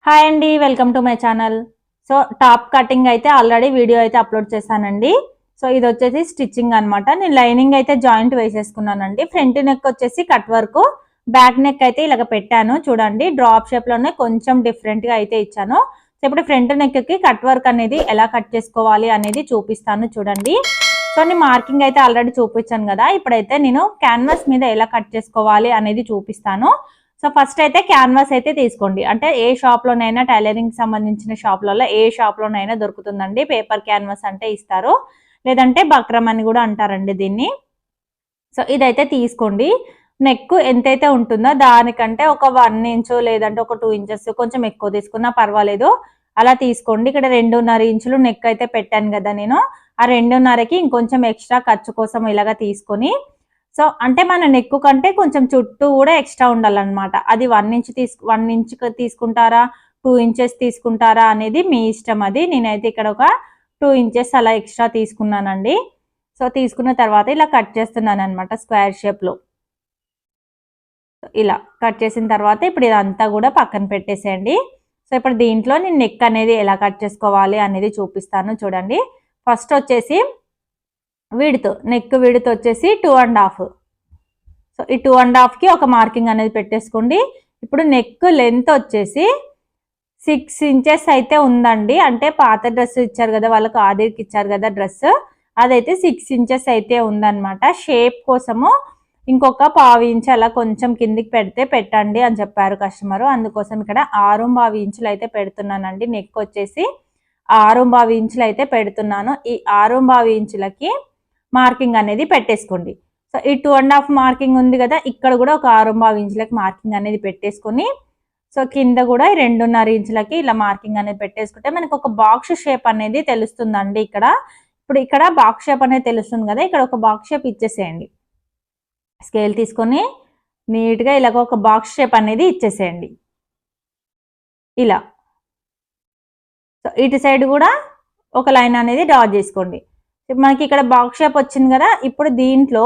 Hi అండి, welcome to my channel. So top cutting అయితే already video అయితే upload చేశానండి. సో ఇది వచ్చేసి స్టిచ్చింగ్ అనమాట. నేను లైనింగ్ అయితే జాయింట్ వేసేసుకున్నానండి. ఫ్రంట్ నెక్ వచ్చేసి కట్ వర్క్, బ్యాక్ నెక్ అయితే ఇలాగ పెట్టాను. చూడండి డ్రాప్ షేప్ లోనే కొంచెం డిఫరెంట్ గా అయితే ఇచ్చాను. సో ఇప్పుడు ఫ్రంట్ నెక్ కి కట్ వర్క్ అనేది ఎలా కట్ చేసుకోవాలి అనేది చూపిస్తాను చూడండి. సో నేను మార్కింగ్ అయితే ఆల్రెడీ చూపించాను కదా. ఇప్పుడైతే నేను క్యాన్వాస్ మీద ఎలా కట్ చేసుకోవాలి అనేది చూపిస్తాను. సో ఫస్ట్ అయితే క్యాన్వాస్ అయితే తీసుకోండి. అంటే ఏ షాప్ లోనైనా టైలరింగ్ సంబంధించిన షాప్లలో ఏ షాప్ లోనైనా దొరుకుతుందండి. పేపర్ క్యాన్వాస్ అంటే ఇస్తారు, లేదంటే బక్రమ్ అని కూడా అంటారండి దీన్ని. సో ఇదైతే తీసుకోండి. నెక్ ఎంతైతే ఉంటుందో దానికంటే ఒక 1 ఇంచు లేదంటే ఒక 2 ఇంచెస్ కొంచెం ఎక్కువ తీసుకున్నా పర్వాలేదు, అలా తీసుకోండి. ఇక్కడ 2.5 ఇంచులు నెక్ అయితే పెట్టాను కదా నేను. ఆ 2.5కి ఇంకొంచెం ఎక్స్ట్రా ఖర్చు కోసం ఇలాగా తీసుకొని, సో అంటే మన నెక్ కంటే కొంచెం చుట్టూ కూడా ఎక్స్ట్రా ఉండాలన్నమాట. అది 1 ఇంచ్ 1 ఇంచ్ తీసుకుంటారా, 2 ఇంచెస్ తీసుకుంటారా అనేది మీ ఇష్టం. అది నేనైతే ఇక్కడ ఒక 2 ఇంచెస్ అలా ఎక్స్ట్రా తీసుకున్నానండి. సో తీసుకున్న తర్వాత ఇలా కట్ చేస్తున్నాను అనమాట స్క్వేర్ షేప్ లో. ఇలా కట్ చేసిన తర్వాత ఇప్పుడు ఇదంతా కూడా పక్కన పెట్టేసేయండి. సో ఇప్పుడు దీంట్లో నేను నెక్ అనేది ఎలా కట్ చేసుకోవాలి అనేది చూపిస్తాను చూడండి. ఫస్ట్ వచ్చేసి విడ్త్, నెక్ విడ్త్ వచ్చేసి 2.5. సో ఈ 2.5కి ఒక మార్కింగ్ అనేది పెట్టేసుకోండి. ఇప్పుడు నెక్ లెంత్ వచ్చేసి 6 ఇంచెస్ అయితే ఉందండి. అంటే పాత డ్రెస్ ఇచ్చారు కదా, వాళ్ళకి ఆదికి ఇచ్చారు కదా డ్రెస్, అదైతే 6 ఇంచెస్ అయితే ఉందన్నమాట. షేప్ కోసము ఇంకొక 1/2 ఇంచ్ అలా కొంచెం కిందికి పెట్టండి అని చెప్పారు కస్టమరు. అందుకోసం ఇక్కడ 6.5 ఇంచులు అయితే పెడుతున్నానండి. నెక్ వచ్చేసి 6.5 ఇంచులు అయితే పెడుతున్నాను. ఈ 6.5 ఇంచులకి మార్కింగ్ అనేది పెట్టేసుకోండి. సో ఈ 2.5 మార్కింగ్ ఉంది కదా, ఇక్కడ కూడా ఒక 6.5 ఇంచులకి మార్కింగ్ అనేది పెట్టేసుకొని, సో కింద కూడా 2.5 ఇంచులకి ఇలా మార్కింగ్ అనేది పెట్టేసుకుంటే మనకు ఒక బాక్స్ షేప్ అనేది తెలుస్తుందండి. ఇప్పుడు ఇక్కడ బాక్స్ షేప్ అనేది తెలుస్తుంది కదా, ఇక్కడ ఒక బాక్స్ షేప్ ఇచ్చేసేయండి. స్కేల్ తీసుకొని నీట్గా ఇలాగ ఒక బాక్స్ షేప్ అనేది ఇచ్చేసేయండి ఇలా. సో ఇటు సైడ్ కూడా ఒక లైన్ అనేది డ్రా చేసుకోండి. మనకి ఇక్కడ బాక్స్ షేప్ వచ్చింది కదా, ఇప్పుడు దీంట్లో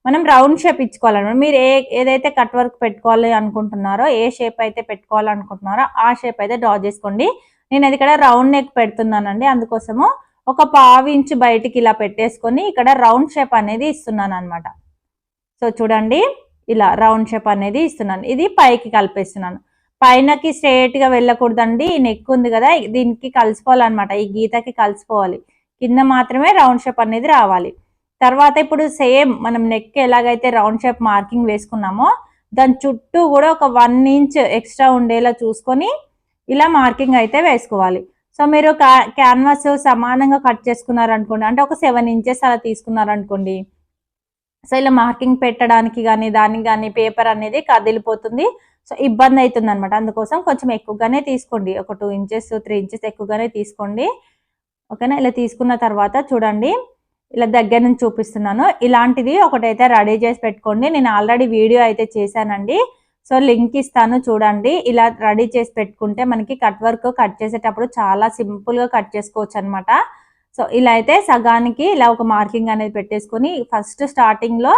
మనం రౌండ్ షేప్ ఇచ్చుకోవాలన్నమాట. మీరు ఏదైతే కట్ వర్క్ పెట్టుకోవాలి అనుకుంటున్నారో, ఏ షేప్ అయితే పెట్టుకోవాలనుకుంటున్నారో ఆ షేప్ అయితే డ్రా చేసుకోండి. నేను అది ఇక్కడ రౌండ్ నెక్ పెడుతున్నానండి, అందుకోసము ఒక 1/2 ఇంచ్ బయటికి ఇలా పెట్టేసుకొని ఇక్కడ రౌండ్ షేప్ అనేది ఇస్తున్నాను అనమాట. సో చూడండి ఇలా రౌండ్ షేప్ అనేది ఇస్తున్నాను. ఇది పైకి కలిపేస్తున్నాను. పైనకి స్ట్రేట్ గా వెళ్ళకూడదండి. ఈ నెక్ ఉంది కదా, దీనికి కలిసిపోవాలన్నమాట, ఈ గీతకి కలిసిపోవాలి. కింద మాత్రమే రౌండ్ షేప్ అనేది రావాలి. తర్వాత ఇప్పుడు సేమ్ మనం నెక్ ఎలాగైతే రౌండ్ షేప్ మార్కింగ్ వేసుకున్నామో దాని చుట్టూ కూడా ఒక 1 ఇంచ్ ఎక్స్ట్రా ఉండేలా చూసుకొని ఇలా మార్కింగ్ అయితే వేసుకోవాలి. సో మీరు క్యాన్వాస్ సమానంగా కట్ చేసుకున్నారనుకోండి, అంటే ఒక 7 ఇంచెస్ అలా తీసుకున్నారనుకోండి, సో ఇలా మార్కింగ్ పెట్టడానికి కానీ దానికి కానీ పేపర్ అనేది కదిలిపోతుంది. సో ఇబ్బంది అవుతుంది అనమాట. అందుకోసం కొంచెం ఎక్కువగానే తీసుకోండి, ఒక 2 ఇంచెస్ 3 ఇంచెస్ ఎక్కువగానే తీసుకోండి. ఓకేనా. ఇలా తీసుకున్న తర్వాత చూడండి ఇలా దగ్గర నుంచి చూపిస్తున్నాను. ఇలాంటిది ఒకటైతే రెడీ చేసి పెట్టుకోండి. నేను ఆల్రెడీ వీడియో అయితే చేశానండి, సో లింక్ ఇస్తాను చూడండి. ఇలా రెడీ చేసి పెట్టుకుంటే మనకి కట్ వర్క్ కట్ చేసేటప్పుడు చాలా సింపుల్గా కట్ చేసుకోవచ్చు అనమాట. సో ఇలా అయితే సగానికి ఇలా ఒక మార్కింగ్ అనేది పెట్టేసుకొని ఫస్ట్ స్టార్టింగ్ లో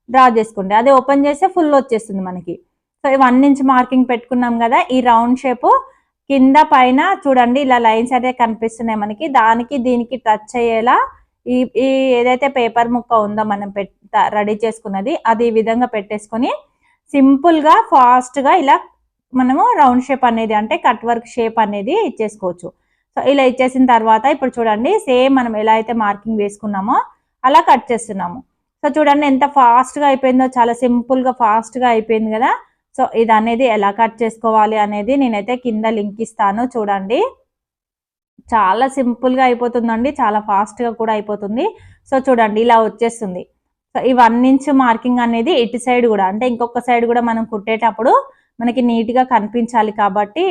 డ్రా చేసుకోండి. అది ఓపెన్ చేస్తే ఫుల్ వచ్చేస్తుంది మనకి. సో 1 ఇంచ్ మార్కింగ్ పెట్టుకున్నాం కదా, ఈ రౌండ్ షేప్ కింద పైన చూడండి ఇలా లైన్స్ అయితే కనిపిస్తున్నాయి మనకి. దానికి దీనికి టచ్ అయ్యేలా ఈ ఏదైతే పేపర్ ముక్క ఉందో మనం రెడీ చేసుకున్నది, అది ఈ విధంగా పెట్టేసుకొని సింపుల్ గా ఫాస్ట్ గా ఇలా మనము రౌండ్ షేప్ అనేది అంటే కట్ వర్క్ షేప్ అనేది ఇచ్చేసుకోవచ్చు. సో ఇలా ఇచ్చేసిన తర్వాత ఇప్పుడు చూడండి సేమ్ మనం ఎలా అయితే మార్కింగ్ వేసుకున్నామో అలా కట్ చేస్తున్నాము. సో చూడండి ఎంత ఫాస్ట్గా అయిపోయిందో, చాలా సింపుల్గా ఫాస్ట్గా అయిపోయింది కదా. సో ఇది అనేది ఎలా కట్ చేసుకోవాలి అనేది నేనైతే కింద లింక్ ఇస్తాను చూడండి. చాలా సింపుల్గా అయిపోతుందండి, చాలా ఫాస్ట్గా కూడా అయిపోతుంది. సో చూడండి ఇలా వచ్చేస్తుంది. సో ఈ 1 ఇంచ్ మార్కింగ్ అనేది ఇటు సైడ్ కూడా అంటే ఇంకొక సైడ్ కూడా మనం కుట్టేటప్పుడు మనకి నీట్గా కనిపించాలి కాబట్టి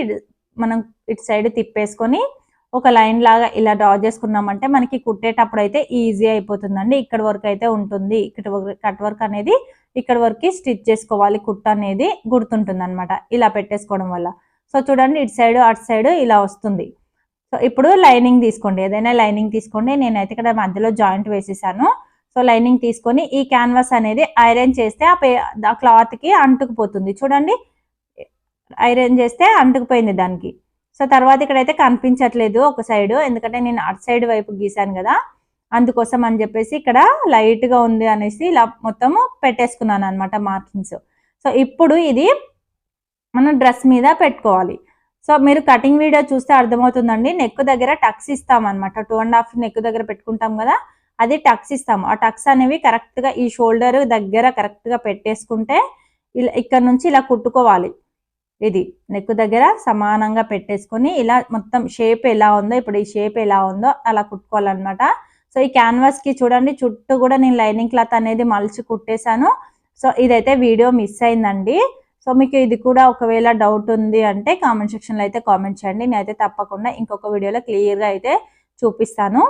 మనం ఇటు సైడ్ తిప్పేసుకొని ఒక లైన్ లాగా ఇలా డ్రా చేసుకున్నామంటే మనకి కుట్టేటప్పుడు అయితే ఈజీ అయిపోతుందండి. ఇక్కడ వరకు అయితే ఉంటుంది, ఇక్కడ కట్ వర్క్ అనేది ఇక్కడ వరకు స్టిచ్ చేసుకోవాలి, కుట్ట అనేది గుర్తుంటుంది అనమాట ఇలా పెట్టేసుకోవడం వల్ల. సో చూడండి ఇటు సైడ్ అటు సైడ్ ఇలా వస్తుంది. సో ఇప్పుడు లైనింగ్ తీసుకోండి, ఏదైనా లైనింగ్ తీసుకోండి. నేనైతే ఇక్కడ మధ్యలో జాయింట్ వేసేసాను. సో లైనింగ్ తీసుకొని ఈ క్యాన్వాస్ అనేది ఐరన్ చేస్తే ఆ క్లాత్ కి అంటుకుపోతుంది. చూడండి ఐరన్ చేస్తే అంటుకుపోయింది దానికి. సో తర్వాత ఇక్కడైతే కనిపించట్లేదు ఒక సైడ్, ఎందుకంటే నేను అటు సైడ్ వైపు గీసాను కదా, అందుకోసం అని చెప్పేసి ఇక్కడ లైట్గా ఉంది అనేసి ఇలా మొత్తము పెట్టేసుకున్నాను అనమాట మార్కింగ్స్. సో ఇప్పుడు ఇది మనం డ్రెస్ మీద పెట్టుకోవాలి. సో మీరు కటింగ్ వీడియో చూస్తే అర్థమవుతుందండి. నెక్ దగ్గర టక్స్ ఇస్తామన్నమాట. 2.5 నెక్ దగ్గర పెట్టుకుంటాం కదా, అది టక్స్ ఇస్తాము. ఆ టక్స్ అనేవి కరెక్ట్గా ఈ షోల్డర్ దగ్గర కరెక్ట్గా పెట్టేసుకుంటే ఇలా ఇక్కడ నుంచి ఇలా కుట్టుకోవాలి. ఇది నెక్ దగ్గర సమానంగా పెట్టేసుకొని ఇలా మొత్తం షేప్ ఎలా ఉందో, ఇప్పుడు ఈ షేప్ ఎలా ఉందో అలా కుట్టుకోవాలన్నమాట. సో ఈ క్యాన్వాస్కి చూడండి చుట్టూ కూడా నేను లైనింగ్ క్లాత్ అనేది మలిచి కుట్టేశాను. సో ఇదైతే వీడియో మిస్ అయిందండి. సో మీకు ఇది కూడా ఒకవేళ డౌట్ ఉంది అంటే కామెంట్ సెక్షన్లో అయితే కామెంట్ చేయండి. నేనైతే తప్పకుండా ఇంకొక వీడియోలో క్లియర్గా అయితే చూపిస్తాను.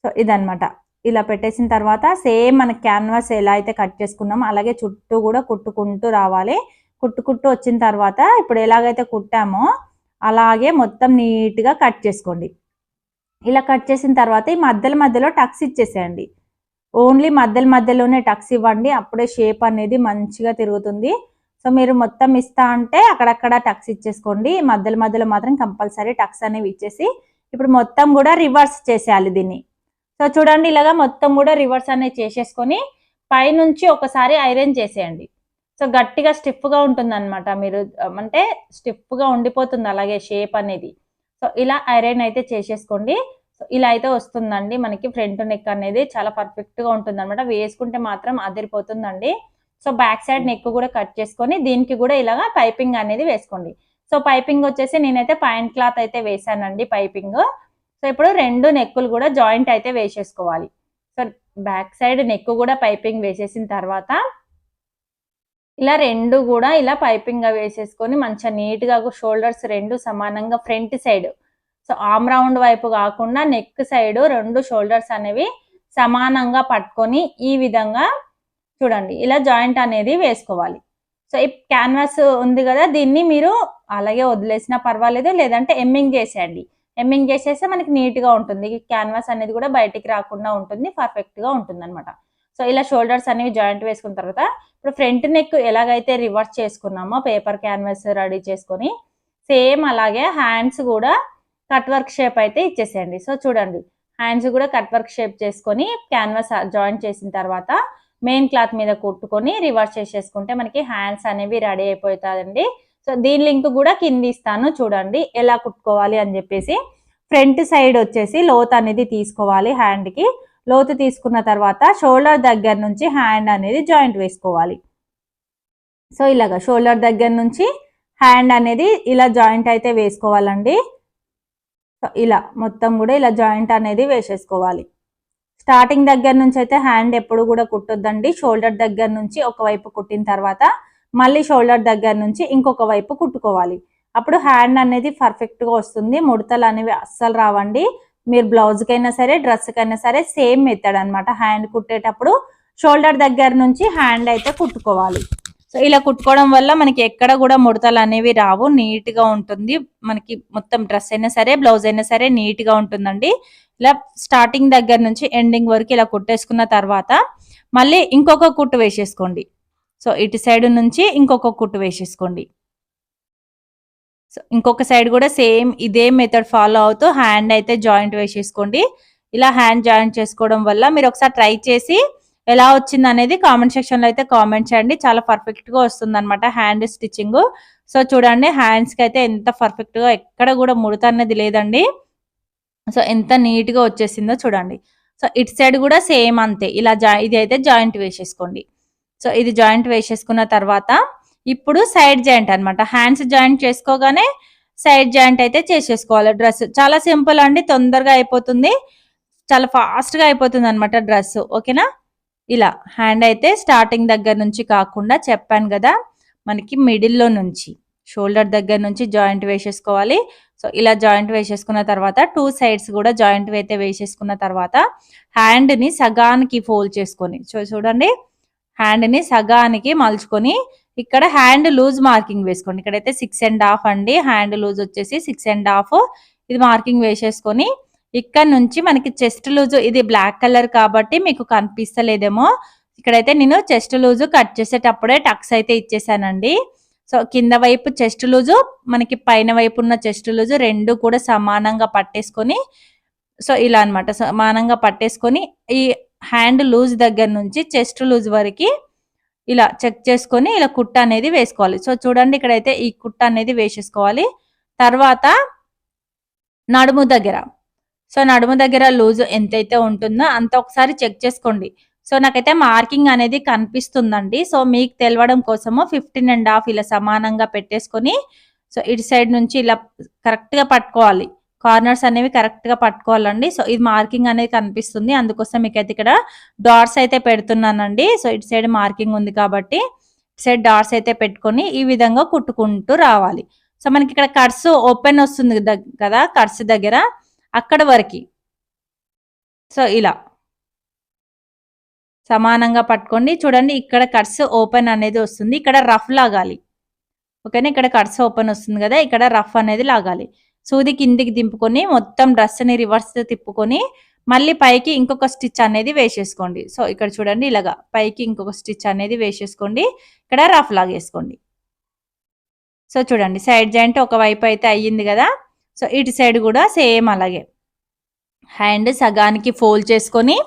సో ఇదనమాట. ఇలా పెట్టేసిన తర్వాత సేమ్ మన క్యాన్వాస్ ఎలా అయితే కట్ చేసుకున్నామో అలాగే చుట్టూ కూడా కుట్టుకుంటూ రావాలి. కుట్టుకుంటూ వచ్చిన తర్వాత ఇప్పుడు ఎలాగైతే కుట్టామో అలాగే మొత్తం నీట్గా కట్ చేసుకోండి. ఇలా కట్ చేసిన తర్వాత ఈ మధ్యలో టక్స్ ఇచ్చేసేయండి. ఓన్లీ మధ్యలోనే టక్స్ ఇవ్వండి, అప్పుడే షేప్ అనేది మంచిగా తిరుగుతుంది. సో మీరు మొత్తం ఇస్తా అంటే అక్కడక్కడ టక్స్ ఇచ్చేసుకోండి. మధ్యలో మాత్రం కంపల్సరీ టక్స్ అనేవి ఇచ్చేసి ఇప్పుడు మొత్తం కూడా రివర్స్ చేసేయాలి దీన్ని. సో చూడండి ఇలాగా మొత్తం కూడా రివర్స్ అనేది చేసేసుకొని పైనుంచి ఒకసారి ఐరన్ చేసేయండి. సో గట్టిగా స్టిఫ్గా ఉంటుంది అనమాట, మీరు అంటే స్టిఫ్గా ఉండిపోతుంది అలాగే షేప్ అనేది. సో ఇలా ఐరన్ అయితే చేసేసుకోండి. సో ఇలా అయితే వస్తుందండి మనకి ఫ్రంట్ నెక్ అనేది చాలా పర్ఫెక్ట్గా ఉంటుంది అనమాట. వేసుకుంటే మాత్రం అదిరిపోతుందండి. సో బ్యాక్ సైడ్ నెక్ కూడా కట్ చేసుకొని దీనికి కూడా ఇలాగా పైపింగ్ అనేది వేసుకోండి. సో పైపింగ్ వచ్చేసి నేనైతే పాయింట్ క్లాత్ అయితే వేసానండి పైపింగ్. సో ఇప్పుడు రెండు నెక్కులు కూడా జాయింట్ అయితే వేసేసుకోవాలి. సో బ్యాక్ సైడ్ నెక్ కూడా పైపింగ్ వేసేసిన తర్వాత ఇలా రెండు కూడా ఇలా పైపింగ్ వేసేసుకొని మంచిగా నీట్గా షోల్డర్స్ రెండు సమానంగా front side, so arm round వైపు కాకుండా నెక్ సైడ్ రెండు షోల్డర్స్ అనేవి సమానంగా పట్టుకొని ఈ విధంగా చూడండి ఇలా జాయింట్ అనేది వేసుకోవాలి. సో ఈ క్యాన్వాస్ ఉంది కదా, దీన్ని మీరు అలాగే వదిలేసినా పర్వాలేదు, లేదంటే ఎమ్మింగ్ చేసేయండి. ఎమ్మింగ్ చేసేస్తే మనకి నీట్గా ఉంటుంది. క్యాన్వాస్ అనేది కూడా బయటికి రాకుండా ఉంటుంది, పర్ఫెక్ట్గా ఉంటుంది అనమాట. సో ఇలా షోల్డర్స్ అనేవి జాయింట్ వేసుకున్న తర్వాత ఇప్పుడు ఫ్రంట్ నెక్ ఎలాగైతే రివర్స్ చేసుకున్నామో పేపర్ క్యాన్వాస్ రెడీ చేసుకొని సేమ్ అలాగే హ్యాండ్స్ కూడా కట్ వర్క్ షేప్ అయితే ఇచ్చేసేయండి. సో చూడండి హ్యాండ్స్ కూడా కట్ వర్క్ షేప్ చేసుకొని క్యాన్వాస్ జాయింట్ చేసిన తర్వాత మెయిన్ క్లాత్ మీద కుట్టుకొని రివర్స్ చేసేసుకుంటే మనకి హ్యాండ్స్ అనేవి రెడీ అయిపోతాయండి. సో దీని లింక్ కూడా కింద ఇస్తాను చూడండి ఎలా కుట్టుకోవాలి అని చెప్పేసి. ఫ్రంట్ సైడ్ వచ్చేసి లోత్ అనేది తీసుకోవాలి. హ్యాండ్కి లోతు తీసుకున్న తర్వాత షోల్డర్ దగ్గర నుంచి హ్యాండ్ అనేది జాయింట్ వేసుకోవాలి. సో ఇలాగా షోల్డర్ దగ్గర నుంచి హ్యాండ్ అనేది ఇలా జాయింట్ అయితే వేసుకోవాలండి. సో ఇలా మొత్తం కూడా ఇలా జాయింట్ అనేది వేసేసుకోవాలి. స్టార్టింగ్ దగ్గర నుంచి అయితే హ్యాండ్ ఎప్పుడు కూడా కుట్టొద్దండి. షోల్డర్ దగ్గర నుంచి ఒకవైపు కుట్టిన తర్వాత మళ్ళీ షోల్డర్ దగ్గర నుంచి ఇంకొక వైపు కుట్టుకోవాలి. అప్పుడు హ్యాండ్ అనేది పర్ఫెక్ట్గా వస్తుంది. ముడతలు అనేవి అస్సలు రావండి. మీరు బ్లౌజ్కైనా సరే డ్రెస్కైనా సరే సేమ్ మెథడ్ అనమాట. హ్యాండ్ కుట్టేటప్పుడు షోల్డర్ దగ్గర నుంచి హ్యాండ్ అయితే కుట్టుకోవాలి. సో ఇలా కుట్టుకోవడం వల్ల మనకి ఎక్కడ కూడా ముడతలు అనేవి రావు, నీట్గా ఉంటుంది. మనకి మొత్తం డ్రెస్ అయినా సరే బ్లౌజ్ అయినా సరే నీట్గా ఉంటుందండి. ఇలా స్టార్టింగ్ దగ్గర నుంచి ఎండింగ్ వరకు ఇలా కుట్టేసుకున్న తర్వాత మళ్ళీ ఇంకొక కుట్టు వేసేసుకోండి. సో ఇటు సైడ్ నుంచి ఇంకొక కుట్టు వేసేసుకోండి. సో ఇంకొక సైడ్ కూడా సేమ్ ఇదే మెథడ్ ఫాలో అవుతూ హ్యాండ్ అయితే జాయింట్ వేసేసుకోండి. ఇలా హ్యాండ్ జాయింట్ చేసుకోవడం వల్ల మీరు ఒకసారి ట్రై చేసి ఎలా వచ్చింది అనేది కామెంట్ సెక్షన్లో అయితే కామెంట్ చేయండి. చాలా పర్ఫెక్ట్గా వస్తుంది అనమాట హ్యాండ్ స్టిచ్చింగ్. సో చూడండి హ్యాండ్స్కి అయితే ఎంత పర్ఫెక్ట్గా ఎక్కడ కూడా ముడత అనేది లేదండి. సో ఎంత నీట్గా వచ్చేసిందో చూడండి. సో ఇటు సైడ్ కూడా సేమ్ అంతే. ఇలా ఇది అయితే జాయింట్ వేసేసుకోండి. సో ఇది జాయింట్ వేసేసుకున్న తర్వాత ఇప్పుడు సైడ్ జాయింట్ అనమాట. హ్యాండ్స్ జాయింట్ చేసుకోగానే సైడ్ జాయింట్ అయితే చేసేసుకోవాలి. డ్రెస్ చాలా సింపుల్ అండి, తొందరగా అయిపోతుంది, చాలా ఫాస్ట్గా అయిపోతుంది అనమాట డ్రెస్. ఓకేనా? ఇలా హ్యాండ్ అయితే స్టార్టింగ్ దగ్గర నుంచి కాకుండా చెప్పాను కదా మనకి మిడిల్లో నుంచి షోల్డర్ దగ్గర నుంచి జాయింట్ వేసేసుకోవాలి. సో ఇలా జాయింట్ వేసేసుకున్న తర్వాత టూ సైడ్స్ కూడా జాయింట్ అయితే వేసేసుకున్న తర్వాత హ్యాండ్ని సగానికి ఫోల్డ్ చేసుకొని చూడండి హ్యాండ్ని సగానికి మలుచుకొని ఇక్కడ హ్యాండ్ లూజ్ మార్కింగ్ వేసుకోండి. ఇక్కడైతే 6.5 అండి, హ్యాండ్ లూజ్ వచ్చేసి 6.5 ఇది మార్కింగ్ వేసేసుకొని ఇక్కడ నుంచి మనకి చెస్ట్ లూజ్ ఇది బ్లాక్ కలర్ కాబట్టి మీకు కనిపిస్తలేదేమో, ఇక్కడైతే నేను చెస్ట్ లూజ్ కట్ చేసేటప్పుడే టక్స్ అయితే ఇచ్చేసానండి. సో కింద వైపు చెస్ట్ లూజు, మనకి పైన వైపు ఉన్న చెస్ట్ లూజు రెండు కూడా సమానంగా పట్టేసుకొని, సో ఇలా అనమాట సమానంగా పట్టేసుకొని ఈ హ్యాండ్ లూజ్ దగ్గర నుంచి చెస్ట్ లూజ్ వరకు ఇలా చెక్ చేసుకొని ఇలా కుట్ట అనేది వేసుకోవాలి. సో చూడండి ఇక్కడైతే ఈ కుట్ట అనేది వేసేసుకోవాలి. తర్వాత నడుము దగ్గర, సో నడుము దగ్గర లూజ్ ఎంతైతే ఉంటుందో అంత ఒకసారి చెక్ చేసుకోండి. సో నాకైతే మార్కింగ్ అనేది కనిపిస్తుందండి. సో మీకు తెలవడం కోసము 15.5 ఇలా సమానంగా పెట్టేసుకొని, సో ఇటు సైడ్ నుంచి ఇలా కరెక్ట్గా పట్టుకోవాలి. కార్నర్స్ అనేవి కరెక్ట్గా పట్టుకోవాలండి. సో ఇది మార్కింగ్ అనేది కనిపిస్తుంది, అందుకోసం మీకైతే ఇక్కడ డాట్స్ అయితే పెడుతున్నానండి. సో ఇటు సైడ్ మార్కింగ్ ఉంది కాబట్టి ఇటు సైడ్ డాట్స్ అయితే పెట్టుకొని ఈ విధంగా కుట్టుకుంటూ రావాలి. సో మనకి ఇక్కడ కట్స్ ఓపెన్ వస్తుంది కదా కట్స్ దగ్గర, అక్కడ వరకు సో ఇలా సమానంగా పట్టుకోండి. చూడండి ఇక్కడ కట్స్ ఓపెన్ అనేది వస్తుంది, ఇక్కడ రఫ్ లాగాలి. ఓకేనా, ఇక్కడ కట్స్ ఓపెన్ వస్తుంది కదా, ఇక్కడ రఫ్ అనేది లాగాలి. సూది కిందికి దింపుకొని మొత్తం డ్రెస్ని రివర్స్ తిప్పుకొని మళ్ళీ పైకి ఇంకొక స్టిచ్ అనేది వేసేసుకోండి. సో ఇక్కడ చూడండి ఇలాగా పైకి ఇంకొక స్టిచ్ అనేది వేసేసుకోండి, ఇక్కడ రఫ్ లాగేసుకోండి. సో చూడండి సైడ్ జాయింట్ ఒకవైపు అయితే అయ్యింది కదా, సో ఇటు సైడ్ కూడా సేమ్ అలాగే హ్యాండ్ సగానికి ఫోల్డ్ చేసుకొని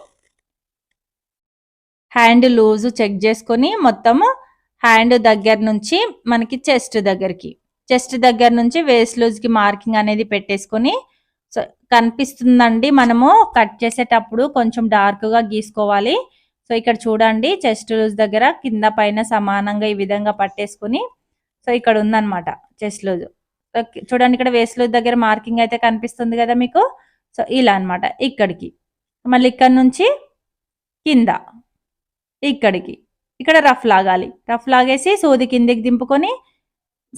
హ్యాండ్ లూజ్ చెక్ చేసుకొని మొత్తము హ్యాండ్ దగ్గర నుంచి మనకి చెస్ట్ దగ్గర నుంచి వేస్ట్ లూజ్కి మార్కింగ్ అనేది పెట్టేసుకొని, సో కనిపిస్తుందండి మనము కట్ చేసేటప్పుడు కొంచెం డార్క్గా గీసుకోవాలి. సో ఇక్కడ చూడండి చెస్ట్ లూజ్ దగ్గర కింద పైన సమానంగా ఈ విధంగా పట్టేసుకొని, సో ఇక్కడ ఉందన్నమాట చెస్ట్ లూజ్. చూడండి ఇక్కడ వేస్ట్ లూజ్ దగ్గర మార్కింగ్ అయితే కనిపిస్తుంది కదా మీకు. సో ఇలా అనమాట ఇక్కడికి, మళ్ళీ ఇక్కడ నుంచి కింద ఇక్కడికి, ఇక్కడ రఫ్ లాగాలి. రఫ్ లాగేసి సూది కిందికి దింపుకొని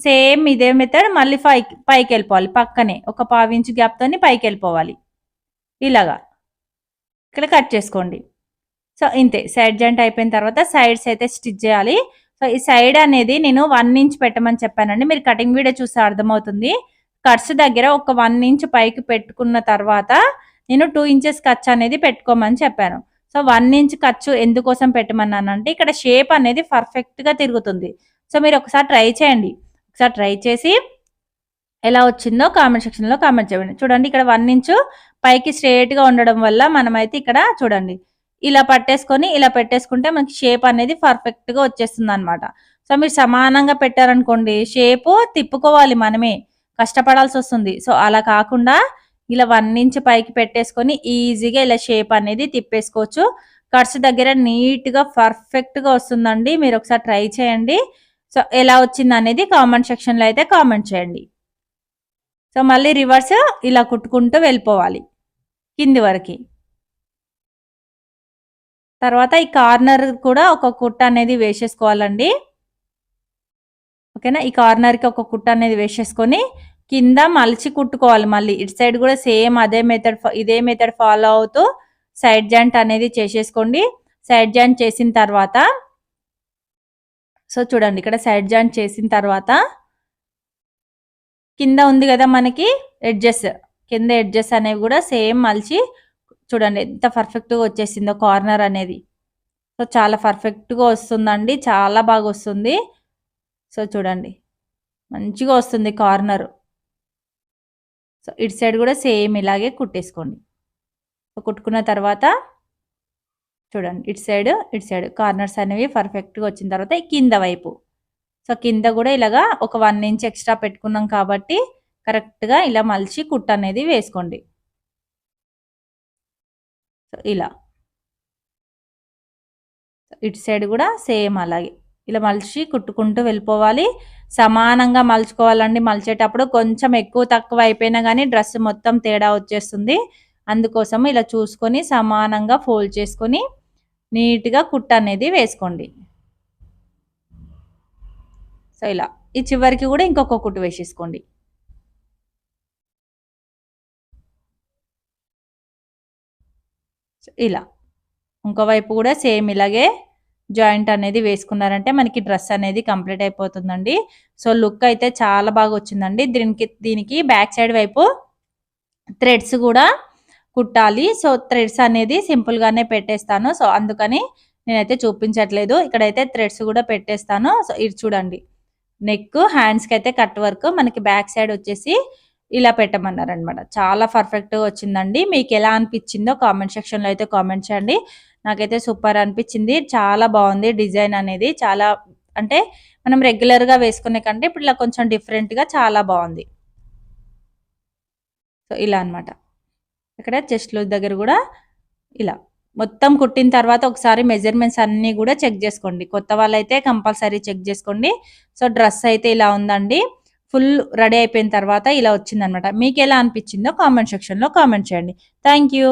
సేమ్ ఇదే మెథడ్ మళ్ళీ పైకి వెళ్ళిపోవాలి. పక్కనే ఒక 1/2 ఇంచు గ్యాప్తోని పైకి వెళ్ళిపోవాలి. ఇలాగా ఇక్కడ కట్ చేసుకోండి. సో ఇంతే, సైడ్ జాయింట్ అయిపోయిన తర్వాత సైడ్స్ అయితే స్టిచ్ చేయాలి. సో ఈ సైడ్ అనేది నేను 1 ఇంచ్ పెట్టమని చెప్పానండి, మీరు కటింగ్ వీడియో చూస్తే అర్థమవుతుంది. కట్స్ దగ్గర ఒక 1 ఇంచ్ పైకి పెట్టుకున్న తర్వాత నేను 2 ఇంచెస్ ఖర్చు అనేది పెట్టుకోమని చెప్పాను. సో 1 ఇంచ్ ఖర్చు ఎందుకోసం పెట్టమన్నానంటే ఇక్కడ షేప్ అనేది పర్ఫెక్ట్గా తిరుగుతుంది. సో మీరు ఒకసారి ట్రై చేయండి, ఒకసారి ట్రై చేసి ఎలా వచ్చిందో కామెంట్ సెక్షన్లో కామెంట్ చేయండి. చూడండి ఇక్కడ 1 ఇంచు పైకి స్ట్రేట్గా ఉండడం వల్ల మనమైతే ఇక్కడ చూడండి ఇలా పట్టేసుకొని ఇలా పెట్టేసుకుంటే మనకి షేప్ అనేది పర్ఫెక్ట్గా వచ్చేస్తుంది అనమాట. సో మీరు సమానంగా పెట్టారనుకోండి షేపు తిప్పుకోవాలి, మనమే కష్టపడాల్సి వస్తుంది. సో అలా కాకుండా ఇలా 1 ఇంచ్ పైకి పెట్టేసుకొని ఈజీగా ఇలా షేప్ అనేది తిప్పేసుకోవచ్చు. కట్స్ దగ్గర నీట్గా పర్ఫెక్ట్గా వస్తుందండి, మీరు ఒకసారి ట్రై చేయండి. సో ఎలా వచ్చింది అనేది కామెంట్ సెక్షన్లో అయితే కామెంట్ చేయండి. సో మళ్ళీ రివర్స్ ఇలా కుట్టుకుంటూ వెళ్ళిపోవాలి కింది వరకు. తర్వాత ఈ కార్నర్ కూడా ఒక కుట్ట అనేది వేసేసుకోవాలండి. ఓకేనా, ఈ కార్నర్కి ఒక కుట్ట అనేది వేసేసుకొని కింద మలిచి కుట్టుకోవాలి. మళ్ళీ ఇటు సైడ్ కూడా సేమ్ ఇదే మెథడ్ ఫాలో అవుతూ సైడ్ జాయింట్ అనేది చేసేసుకోండి. సైడ్ జాయింట్ చేసిన తర్వాత సో చూడండి ఇక్కడ సైడ్ జాయింట్ చేసిన తర్వాత కింద ఉంది కదా మనకి ఎడ్జెస్, కింద ఎడ్జెస్ అనేవి కూడా సేమ్ మలిచి చూడండి ఎంత పర్ఫెక్ట్గా వచ్చేసిందో కార్నర్ అనేది. సో చాలా పర్ఫెక్ట్గా వస్తుందండి, చాలా బాగా వస్తుంది. సో చూడండి మంచిగా వస్తుంది కార్నర్. సో ఇటు సైడ్ కూడా సేమ్ ఇలాగే కుట్టేసుకోండి. కుట్టుకున్న తర్వాత చూడండి ఇటు సైడ్ కార్నర్స్ అనేవి పర్ఫెక్ట్గా వచ్చిన తర్వాత కింద వైపు, సో కింద కూడా ఇలాగా ఒక 1 ఇంచ్ ఎక్స్ట్రా పెట్టుకున్నాం కాబట్టి కరెక్ట్గా ఇలా మలిచి కుట్ట అనేది వేసుకోండి. సో ఇలా ఇటు సైడ్ కూడా సేమ్ అలాగే ఇలా మలిచి కుట్టుకుంటూ వెళ్ళిపోవాలి. సమానంగా మలుచుకోవాలండి. మలిచేటప్పుడు కొంచెం ఎక్కువ తక్కువ అయిపోయినా కానీ డ్రెస్ మొత్తం తేడా వచ్చేస్తుంది. అందుకోసం ఇలా చూసుకొని సమానంగా ఫోల్డ్ చేసుకొని నీట్గా కుట్ట అనేది వేసుకోండి. సో ఇలా ఈ చివరికి కూడా ఇంకొక కుట్టు వేసేసుకోండి. ఇలా ఇంకోవైపు కూడా సేమ్ ఇలాగే జాయింట్ అనేది వేసుకున్నారంటే మనకి డ్రెస్ అనేది కంప్లీట్ అయిపోతుందండి. సో లుక్ అయితే చాలా బాగా వచ్చిందండి. దీనికి బ్యాక్ సైడ్ వైపు థ్రెడ్స్ కూడా కుట్టాలి. సో థ్రెడ్స్ అనేది సింపుల్గానే పెట్టేస్తాను, సో అందుకని నేనైతే చూపించట్లేదు. ఇక్కడైతే థ్రెడ్స్ కూడా పెట్టేస్తాను. సో ఇది చూడండి నెక్ హ్యాండ్స్కి అయితే కట్ వర్క్, మనకి బ్యాక్ సైడ్ వచ్చేసి ఇలా పెట్టమన్నారు అనమాట. చాలా పర్ఫెక్ట్ వచ్చిందండి. మీకు ఎలా అనిపించిందో కామెంట్ సెక్షన్లో అయితే కామెంట్ చేయండి. నాకైతే సూపర్ అనిపించింది. చాలా బాగుంది డిజైన్ అనేది. చాలా అంటే మనం రెగ్యులర్గా వేసుకునే కంటే ఇప్పుడు ఇలా కొంచెం డిఫరెంట్గా చాలా బాగుంది. సో ఇలా అనమాట. ఇక్కడ చెస్ట్ లూజ్ దగ్గర కూడా ఇలా మొత్తం కుట్టిన తర్వాత ఒకసారి మెజర్మెంట్స్ అన్నీ కూడా చెక్ చేసుకోండి. కొత్త వాళ్ళైతే కంపల్సరీ చెక్ చేసుకోండి. సో డ్రెస్ అయితే ఇలా ఉందండి. ఫుల్ రెడీ అయిపోయిన తర్వాత ఇలా వచ్చిందనమాట. మీకు ఎలా అనిపించిందో కామెంట్ సెక్షన్లో కామెంట్ చేయండి. Thank you.